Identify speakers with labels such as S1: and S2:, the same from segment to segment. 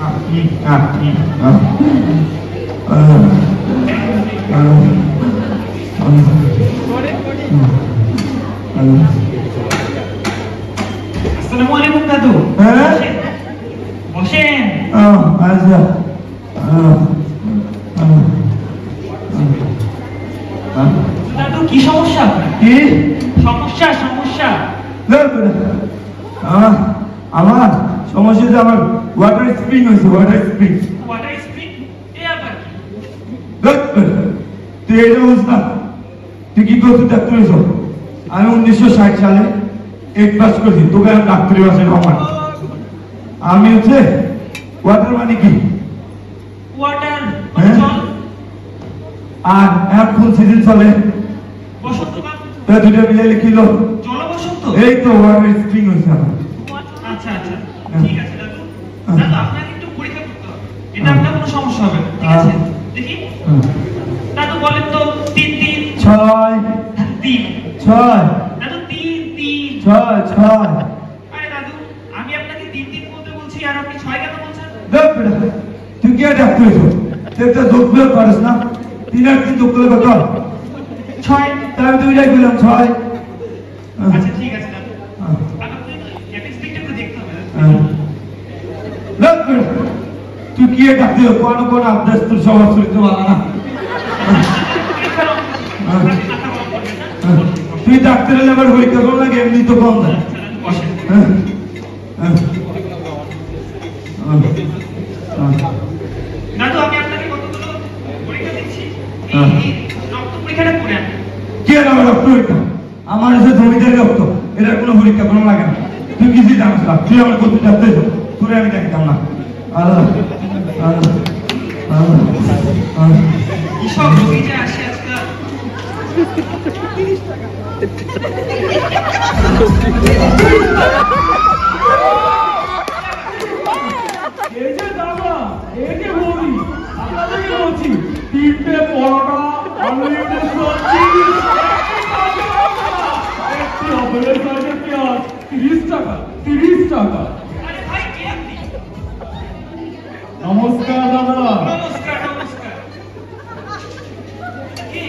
S1: আসসালামু আলাইকুম দাদু। বসেন।
S2: আচ্ছা
S1: দাদু কি সমস্যা?
S2: কি
S1: সমস্যা? সমস্যা
S2: আমার সমস্যা যে আমার ওয়াটার স্প্রিং হয়েছে। ওয়াটার স্প্রিং
S1: ওয়াটার স্প্রিং এ আবার কি?
S2: তুই এটা বুঝ না। তুই কি করতে ডাক্তার হয়েছ? আমি 1960 সালে 8 পাস করছি। তোকে আমি ডাক্তারি বাসে আমার আমি হচ্ছে ওয়াটার মানে কি?
S1: ওয়াটার
S2: জল। আর এখন সিজন চলে
S1: বসন্তকাল।
S2: তো দুটো মিলে লিখিল
S1: জল বসন্ত।
S2: এই তো ওয়াটার স্প্রিং হয়েছে আমার।
S1: আচ্ছা আচ্ছা ঠিক আছে দাদু। দাদু আপনাকে একটু পরীক্ষা করতে হবে। এটা আপনার কোনো সমস্যা হবে না, ঠিক আছে? দেখি দাদু বলেন তো 3 3
S2: 6
S1: 3
S2: 6
S1: দাদু 3 3
S2: 6 6
S1: আরে দাদু আমি আপনাকে 3 3 বলতে বলছি আর আপনি 6 কেন বলছেন?
S2: দেখ বেটা তুই কি ডাক্তার হয়েছ? তুই তো যোগবিয়োগ পারিস না। 3 আর 3 যোগ করলে কত?
S1: 6।
S2: তাই আমি দুইটাই বললাম 6।
S1: আচ্ছা ঠিক আছে দাদু। আপনি স্ট্যাটিস্টিকটা একটু দেখতে হবে।
S2: দেখ বেটা তুই কি ডাক্তার কোন কোন আবদাস তোর সবার চরিত্র ভালো না। তুই ডাক্তারের লেবার পরীক্ষা করো না এমনি তো কম না।
S1: দাদু আমি আপনাকে কতগুলো পরীক্ষা দিচ্ছি। এই রক্ত পরীক্ষাটা করে আন।
S2: কে নামে রক্ত পরীক্ষা? আমার এসে জমিদারি রক্ত, এটার কোনো পরীক্ষা কোনো লাগে না। তুই কিছুই জানিস না। তুই আমার করতে চাচ্ছে তোরে আমি দেখতাম না। আল্লাহ
S1: কি সব রোগী যে আসে আজকাল।
S3: এই যে দাদা এই যে বলি আপনাদেরকে বলছি 3টে পরোটা আনলিমিটেড সবজি একটি আপেলের সাইজের পেঁয়াজ 30 টাকা 30 টাকা।
S1: আরে ভাই কে আপনি?
S3: নমস্কার দাদা।
S1: নমস্কার নমস্কার। কি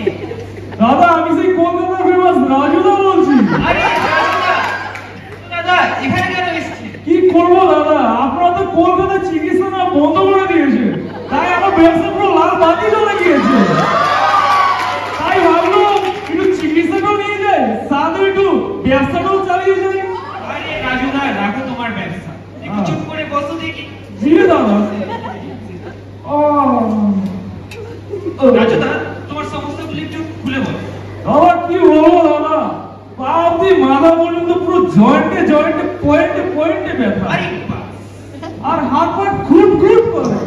S3: দাদা আমি সেই কলকাতা ফেমাস রাজুদা বলছি।
S1: আরে দাদা এখানে কেন এসেছেন?
S3: কি করবো দাদা আপনারা তো কলকাতা চিকিৎসা না বন্ধ করে দিয়েছে, তাই আমার ব্যবসা পুরো লাল বাতি জ্বলে গিয়েছে। তাই ভাবলাম একটু চিকিৎসাটাও নিয়ে যাই, সাথে একটু ব্যবসাটাও চালিয়ে যাই।
S1: আরে রাজুদা রাখো তোমার ব্যবসা, একটু চুপ করে বসো দেখি।
S3: জি দাদা।
S1: রাজুদা তোমার সমস্যাগুলো একটু খুলে বলো।
S3: দাদা কি বলবো দাদা, পা অব্দি মাথা পর্যন্ত পুরো জয়েন্টে জয়েন্টে পয়েন্টে পয়েন্টে ব্যথা।
S1: আরে বাস
S3: আর হাত পা খুট খুট করে,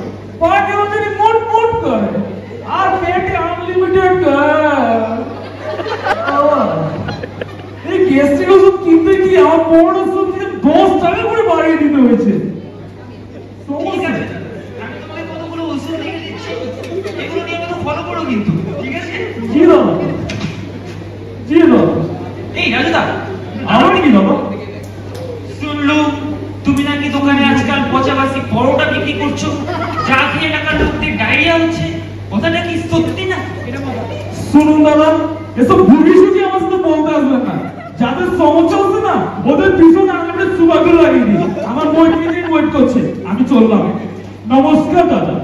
S3: পা কেমন জানি মোট মোট করে, আর পেটে আনলিমিটেড এই গ্যাস্ট্রিক ওষুধ কিনতে গিয়ে আমার বড় ওষুধ 10 টাকা করে বাড়িয়ে দিতে হয়েছে।
S1: ঠিক আছে আমি তোমাকে কতগুলো ওষুধ লিখে দিচ্ছি, এগুলো নিয়ে একটু ফলো করো কিন্তু, ঠিক আছে?
S3: জি দাদা জি দাদা।
S1: এই রাজুদা
S3: আমার কি দাদা?
S1: শুনলুম তুমি নাকি দোকানে আজকাল পচাবাসি পরোটা বিক্রি করছো, যা খেয়ে টাকার মধ্যে ডায়রিয়া হচ্ছে, কথাটা কি সত্যি না? এটা বলো।
S3: শুনুন দাদা এসব ভুগি সুজি আমার সাথে বলতে আসবেন না। যাদের সমস্যা হচ্ছে না ওদের পিছনে আমরা সুবাগুলো লাগিয়ে দিই। আমার বই কিনে ওয়েট করছে, আমি চললাম। নমস্কার দাদা।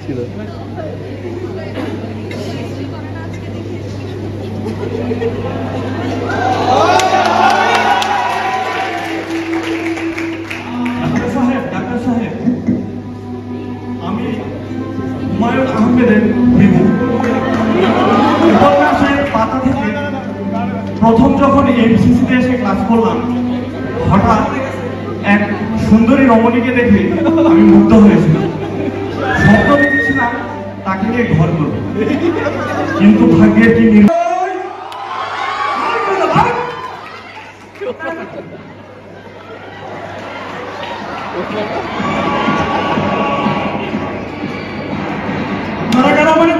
S4: ছিল
S2: ডাক্তার সাহেব আমি হুমায়ুন আহমেদের বিভু। উপন্যাসের পাতা থেকে প্রথম যখন এমসিসিতে এসে ক্লাস করলাম, হঠাৎ এক সুন্দরী রমণীকে দেখে আমি মুগ্ধ হয়েছিলাম। স্বপ্ন দেখেছিলাম তাকে নিয়ে ঘর করব, কিন্তু ভাগ্যের কি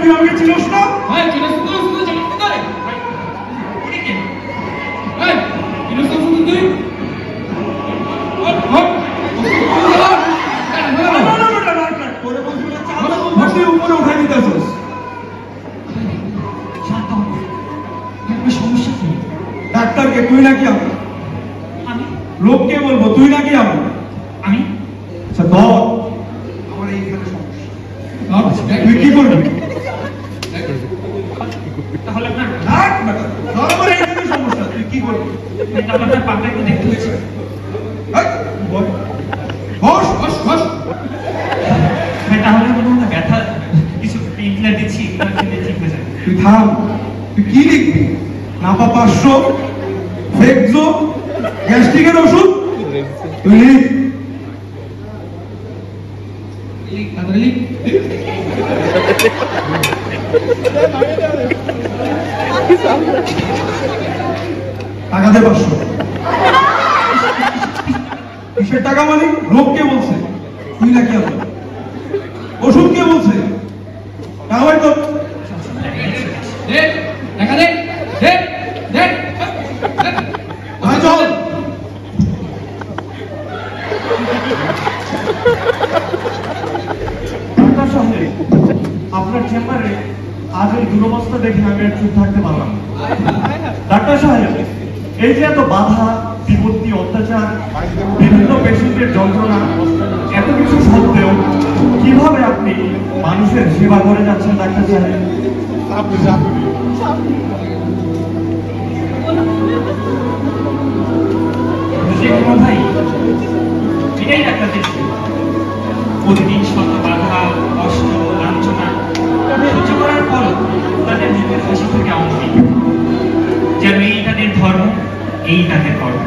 S2: তুই আমাকে চিনিস না?
S1: ভাই চিনো শুধু শুধু জানিস করে ভাই উনি কে? ভাই চিনো শুধু তুই
S3: নাকি আমি?
S1: আমি
S3: লোককে বলবো তুই নাকি আমি?
S1: আমি
S3: আচ্ছা ধর, আমার এইখানে সমস্যা। তুই কি করবি?
S1: তাহলে আপনার
S3: আমার এইখানে সমস্যা, তুই কি করবি?
S1: তাহলে আপনার পাটা একটু দেখতে হচ্ছে।
S3: বস বস বস।
S1: তাহলে মনে হয় ব্যথা কিছু পেইনকিলার দিচ্ছি, ঠিক হয়ে যাবে।
S3: তুই থাম, তুই কি লিখবি? নাপা 500, ফেকজো, গ্যাস্ট্রিকের ওষুধ, তুই লিখ। টাকা দে 500। কিসের টাকা মানে? লোক কে বলছে? তুই নাকি আমি? ওষুধ কে বলছে? টাকা বাই কর।
S4: দেখা দে দে দে
S3: ভাই চল।
S2: ডাক্তার সাহেব, আপনার চেম্বারে আজ এই দুরবস্থা দেখে আমি আর চুপ থাকতে পারলাম না। ডাক্তার সাহেব, এই যে এত বাধা বিপত্তি অত্যাচার বিভিন্ন পেশেন্টের যন্ত্রণা এত কিছু সত্ত্বেও কিভাবে আপনি মানুষের সেবা করে যাচ্ছেন ডাক্তার সাহেব?
S1: যে কোনো ভাই এটাই ডাক্তারদের জীবন। প্রতিদিন শত বাধা কষ্ট লাঞ্ছনা সহ্য করার পর তাদের মুখের হাসি থেকে অমনি যেন এই তাদের ধর্ম, এই তাদের কর্ম।